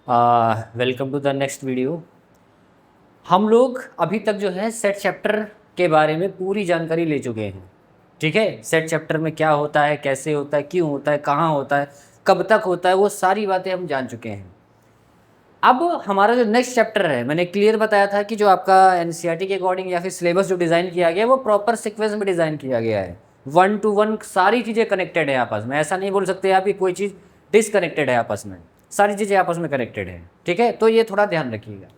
Welcome to the next video. हम लोग अभी तक जो है सेट चैप्टर के बारे में पूरी जानकारी ले चुके हैं। ठीक है, सेट चैप्टर में क्या होता है, कैसे होता है, क्यों होता है, कहाँ होता है, कब तक होता है, वो सारी बातें हम जान चुके हैं। अब हमारा जो नेक्स्ट चैप्टर है, मैंने क्लियर बताया था कि जो आपका एनसीईआरटी के अकॉर्डिंग या फिर सिलेबस जो डिज़ाइन किया गया है वो प्रॉपर सीक्वेंस में डिज़ाइन किया गया है। 1 to 1 सारी चीज़ें कनेक्टेड है आपस में। ऐसा नहीं बोल सकते आप कि कोई चीज़ डिसकनेक्टेड है आपस में, सारी चीज़ें आपस में कनेक्टेड है। ठीक है, तो ये थोड़ा ध्यान रखिएगा।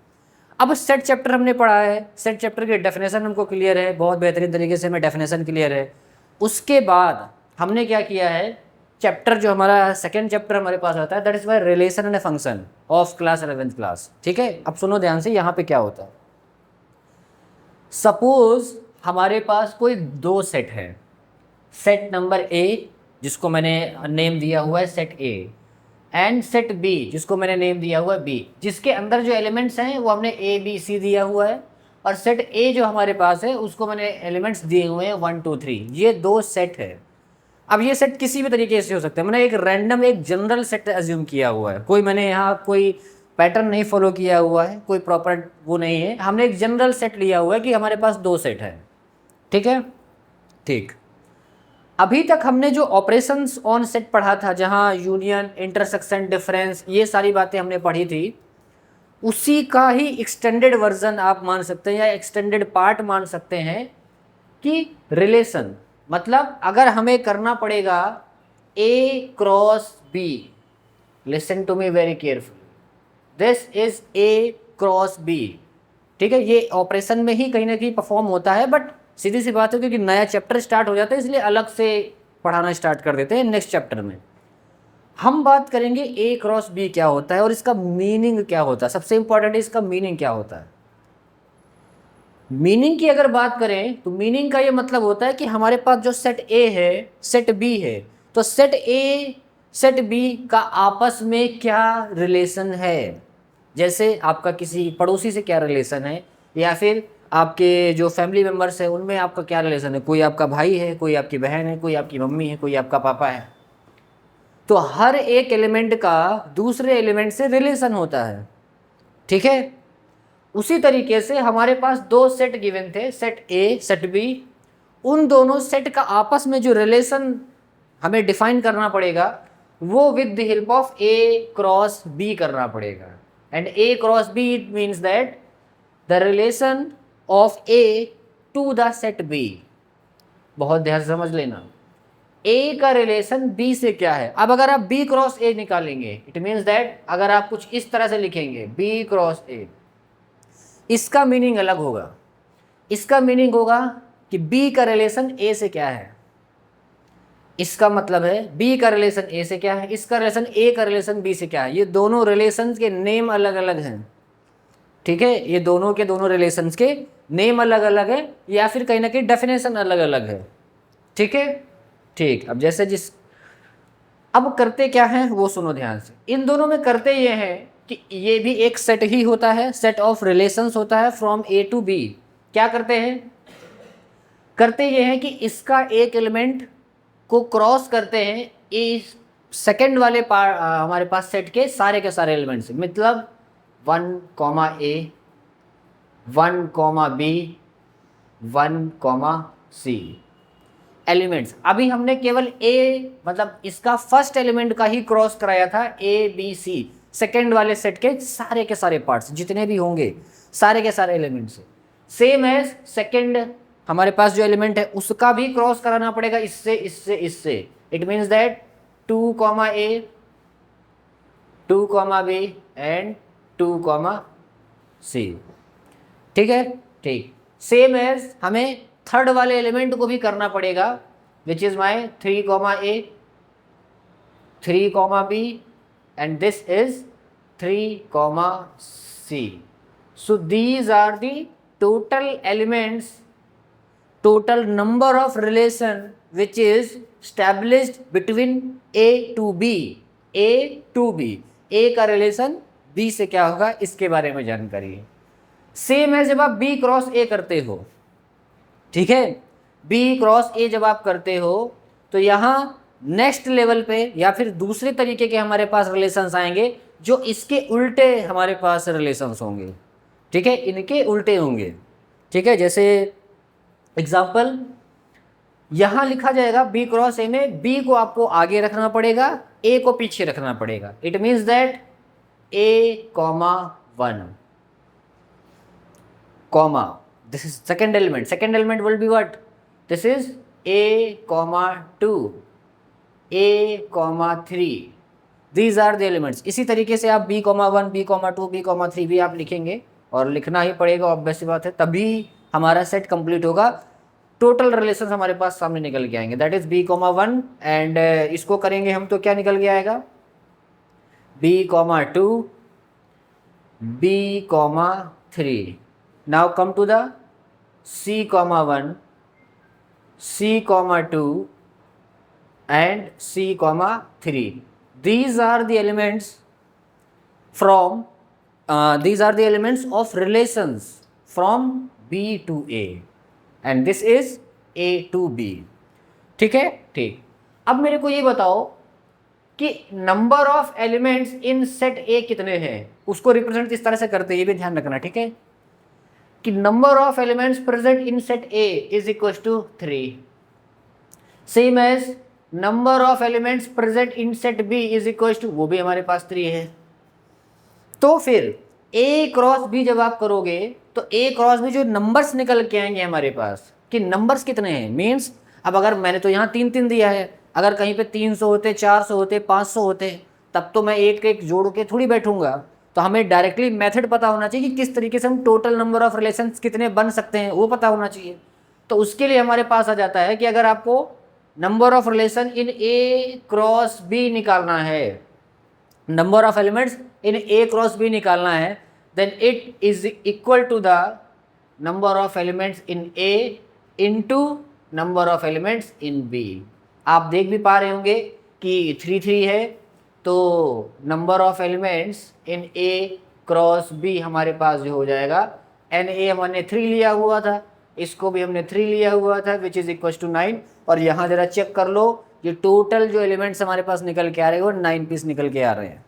अब सेट चैप्टर हमने पढ़ा है, सेट चैप्टर की डेफिनेशन हमको क्लियर है, बहुत बेहतरीन तरीके से हमें डेफिनेशन क्लियर है। उसके बाद हमने क्या किया है, चैप्टर जो हमारा सेकेंड चैप्टर हमारे पास आता है, that is why relation and function of class 11th class. ठीक है, अब सुनो ध्यान से, यहाँ पे क्या होता है। सपोज हमारे पास कोई दो सेट है, सेट नंबर ए जिसको मैंने नेम दिया हुआ है set A, and set B जिसको मैंने नेम दिया हुआ है बी, जिसके अंदर जो एलिमेंट्स हैं वो हमने ए बी सी दिया हुआ है, और सेट ए जो हमारे पास है उसको मैंने एलिमेंट्स दिए हुए हैं 1 2 3। ये दो सेट है। अब ये सेट किसी भी तरीके से हो सकता है, मैंने एक रैंडम एक जनरल सेट एज्यूम किया हुआ है, कोई मैंने यहाँ कोई पैटर्न नहीं फॉलो किया हुआ है, कोई प्रॉपर वो नहीं है, हमने एक जनरल सेट लिया हुआ है कि हमारे पास दो सेट है। ठीक है, ठीक। अभी तक हमने जो ऑपरेशंस ऑन सेट पढ़ा था, जहाँ यूनियन, इंटरसेक्शन, डिफरेंस, ये सारी बातें हमने पढ़ी थी, उसी का ही एक्सटेंडेड वर्जन आप मान सकते हैं या एक्सटेंडेड पार्ट मान सकते हैं कि रिलेशन। मतलब अगर हमें करना पड़ेगा A cross B, listen to me very carefully, this is a cross B. ठीक है, ये ऑपरेशन में ही कहीं ना कहीं परफॉर्म होता है, बट सीधी सी बात है क्योंकि नया चैप्टर स्टार्ट हो जाता है इसलिए अलग से पढ़ाना स्टार्ट कर देते हैं। नेक्स्ट चैप्टर में हम बात करेंगे ए क्रॉस बी क्या होता है और इसका मीनिंग क्या होता है। सबसे इंपॉर्टेंट है इसका मीनिंग क्या होता है। मीनिंग की अगर बात करें तो मीनिंग का ये मतलब होता है कि हमारे पास जो सेट ए है, सेट बी है, तो सेट ए सेट बी का आपस में क्या रिलेशन है। जैसे आपका किसी पड़ोसी से क्या रिलेशन है, या फिर आपके जो फैमिली मेम्बर्स हैं उनमें आपका क्या रिलेशन है। कोई आपका भाई है, कोई आपकी बहन है, कोई आपकी मम्मी है, कोई आपका पापा है। तो हर एक एलिमेंट का दूसरे एलिमेंट से रिलेशन होता है। ठीक है, उसी तरीके से हमारे पास दो सेट गिवन थे, सेट ए सेट बी। उन दोनों सेट का आपस में जो रिलेशन हमें डिफाइन करना पड़ेगा वो with the help of A cross B करना पड़ेगा। And A cross B it means that the relation of A to the set B. बहुत ध्यान से समझ लेना, ए का रिलेशन बी से क्या है। अब अगर आप बी क्रॉस ए निकालेंगे, इट मीन्स दैट अगर आप कुछ इस तरह से लिखेंगे बी क्रॉस ए, इसका मीनिंग अलग होगा। इसका मीनिंग होगा कि बी का रिलेशन ए से क्या है। इसका मतलब है बी का रिलेशन ए से क्या है, इसका रिलेशन ए का रिलेशन बी से क्या है। ये दोनों रिलेशंस के नेम अलग अलग हैं। ठीक है, ये दोनों के दोनों रिलेशंस के नेम अलग अलग है, या फिर कहीं ना कहीं डेफिनेशन अलग अलग है। ठीक है, ठीक। अब जैसे अब करते क्या है वो सुनो ध्यान से। इन दोनों में करते ये हैं कि ये भी एक सेट ही होता है, सेट ऑफ रिलेशंस होता है फ्रॉम ए टू बी। क्या करते हैं, करते ये हैं कि इसका एक एलिमेंट को क्रॉस करते हैं इस सेकंड वाले हमारे पास सेट के सारे एलिमेंट से। मतलब 1 कॉमा ए, 1 कॉमा बी, 1 कॉमा सी एलिमेंट्स। अभी हमने केवल ए मतलब इसका फर्स्ट एलिमेंट का ही क्रॉस कराया था, ए बी सी, सेकेंड वाले सेट के सारे पार्ट्स जितने भी होंगे सारे के सारे एलिमेंट्स से। सेम एज सेकेंड हमारे पास जो एलिमेंट है उसका भी क्रॉस कराना पड़ेगा इससे इससे इससे। It means that 2 comma A, 2 comma B and 2 comma C. ठीक है, ठीक। सेम एज हमें थर्ड वाले एलिमेंट को भी करना पड़ेगा, which is my 3 comma A, 3 comma B and this is 3 comma C. So these are the total elements, total number of relation which is established between A to B, A to B। A का relation B से क्या होगा इसके बारे में जानकारी है। Same है जब आप B क्रॉस A करते हो। ठीक है, B क्रॉस A जब आप करते हो तो यहाँ नेक्स्ट लेवल पे या फिर दूसरे तरीके के हमारे पास रिलेशंस आएंगे जो इसके उल्टे हमारे पास रिलेशंस होंगे, ठीक है, इनके उल्टे होंगे, ठीक है। जैसे एग्जाम्पल यहाँ लिखा जाएगा बी क्रॉस ए में बी को आपको आगे रखना पड़ेगा, ए को पीछे रखना पड़ेगा। It means that A comma 1 comma this is second element will be what, this is a comma 2 a comma 3, these are the elements। इसी तरीके से आप b comma 1 b comma 2 b comma 3 भी आप लिखेंगे और लिखना ही पड़ेगा, ऑब्वियस सी बात है, तभी हमारा सेट कंप्लीट होगा। टोटल रिलेशन हमारे पास सामने निकल के आएंगे, that is b comma 1 and इसको करेंगे हम तो क्या निकल के आएगा b comma 2 b comma 3। Now come to the C comma 1, C comma 2 and C comma 3. These are the elements from these are the elements of relations from B to A and this is A to B। ठीक है, ठीक। अब मेरे को ये बताओ कि number of elements in set A कितने हैं, उसको रिप्रेजेंट किस तरह से करते हैं ये भी ध्यान रखना, ठीक है, कि number of elements present in set A is equal to 3, same as number of elements present in set B is equal to, वो भी हमारे पास 3 है। तो फिर A क्रॉस B जब आप करोगे तो A क्रॉस B जो नंबर्स निकल के आएंगे हमारे पास कि नंबर्स कितने हैं, मीन्स अब अगर मैंने तो यहाँ 3 दिया है, अगर कहीं पे 300 होते 400 होते 500 होते तब तो मैं एक एक जोड़ के थोड़ी बैठूंगा। तो हमें डायरेक्टली मेथड पता होना चाहिए कि किस तरीके से हम टोटल नंबर ऑफ रिलेशंस कितने बन सकते हैं, वो पता होना चाहिए। तो उसके लिए हमारे पास आ जाता है कि अगर आपको number of relation in A cross B निकालना है, number of elements in A cross B निकालना है, then it is equal to the number of elements in A into number of elements in B. आप देख भी पा रहे होंगे कि 3 है, तो number of elements in A cross B हमारे पास जो हो जाएगा एन ए हमने 3 लिया हुआ था, इसको भी हमने 3 लिया हुआ था विच इज़ इक्वल टू 9। और यहाँ ज़रा चेक कर लो ये टोटल जो एलिमेंट्स हमारे पास निकल के आ रहे हैं वो 9 पीस निकल के आ रहे हैं।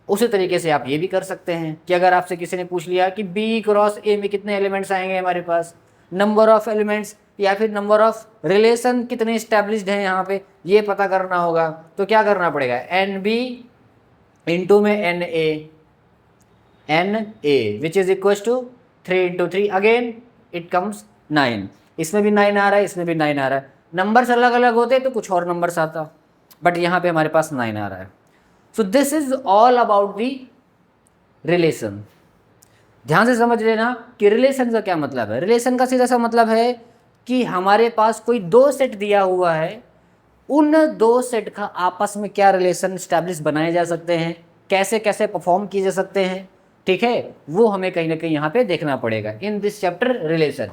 उसी तरीके से आप ये भी कर सकते हैं कि अगर आपसे किसी ने पूछ लिया कि बी क्रॉस ए में कितने एलिमेंट्स आएंगे हमारे पास, नंबर ऑफ एलिमेंट्स या फिर नंबर ऑफ रिलेशन कितने इस्टेब्लिश्ड हैं यहाँ पे ये पता करना होगा, तो क्या करना पड़ेगा, एन बी इंटू में N A which is equal to 3 into 3 again it comes 9। इसमें भी 9 आ रहा है, इसमें भी 9 आ रहा है। नंबर्स अलग अलग होते तो कुछ और नंबर्स आता, बट यहाँ पे हमारे पास 9 आ रहा है। So this is all about the relation. ध्यान से समझ लेना कि रिलेशन का क्या मतलब है। रिलेशन का सीधा सा मतलब है कि हमारे पास कोई 2 सेट दिया हुआ है, उन 2 सेट का आपस में क्या रिलेशन स्टैब्लिश बनाए जा सकते हैं, कैसे कैसे परफॉर्म किए जा सकते हैं, ठीक है, वो हमें कहीं ना कहीं यहाँ पे देखना पड़ेगा इन दिस चैप्टर रिलेशन।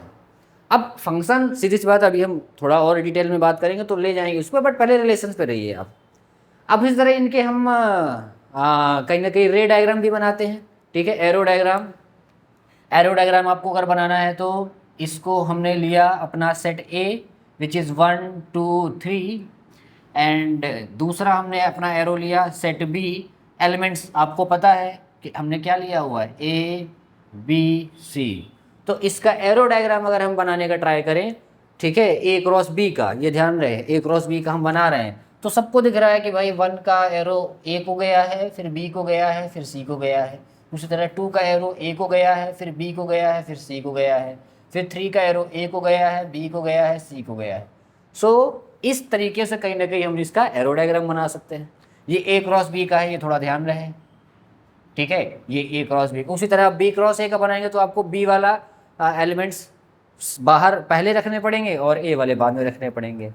अब फंक्शन सीधी सी बात, अभी हम थोड़ा और डिटेल में बात करेंगे तो ले जाएंगे उस पर, बट पहले रिलेशन पे रहिए आप। अब इस तरह इनके हम कहीं ना कहीं रे डायग्राम भी बनाते हैं, ठीक है, एरो डायग्राम आपको अगर बनाना है तो इसको हमने लिया अपना set A which is 1 2 3 and दूसरा हमने अपना एरो लिया सेट बी। एलिमेंट्स आपको पता है कि हमने क्या लिया हुआ है, ए बी सी। तो इसका एरो डायग्राम अगर हम बनाने का ट्राई करें, ठीक है, ए क्रॉस बी का, ये ध्यान रहे ए क्रॉस बी का हम बना रहे हैं, तो सबको दिख रहा है कि भाई 1 का एरो ए को गया है, फिर बी को गया है, फिर सी को गया है। उसी तरह 2 का एरो ए को गया है, फिर बी को गया है, फिर सी को गया है। फिर 3 का एरो ए को गया है, बी को गया है, सी को गया है। सो इस तरीके से कहीं ना कहीं हम इसका एरो डायग्राम बना सकते हैं। ये ए क्रॉस बी का है, ये थोड़ा ध्यान रहे, ठीक है, ये ए क्रॉस बी। उसी तरह बी क्रॉस ए का बनाएंगे तो आपको बी वाला एलिमेंट्स बाहर पहले रखने पड़ेंगे और ए वाले बाद में रखने पड़ेंगे,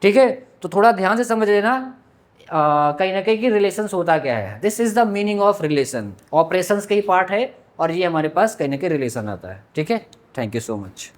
ठीक है। तो थोड़ा ध्यान से समझ लेना कहीं ना कहीं कि रिलेशंस होता क्या है। This is the meaning of relation, operations का ही पार्ट है और ये हमारे पास कहीं ना कहीं रिलेशन आता है, ठीक है। Thank you so much.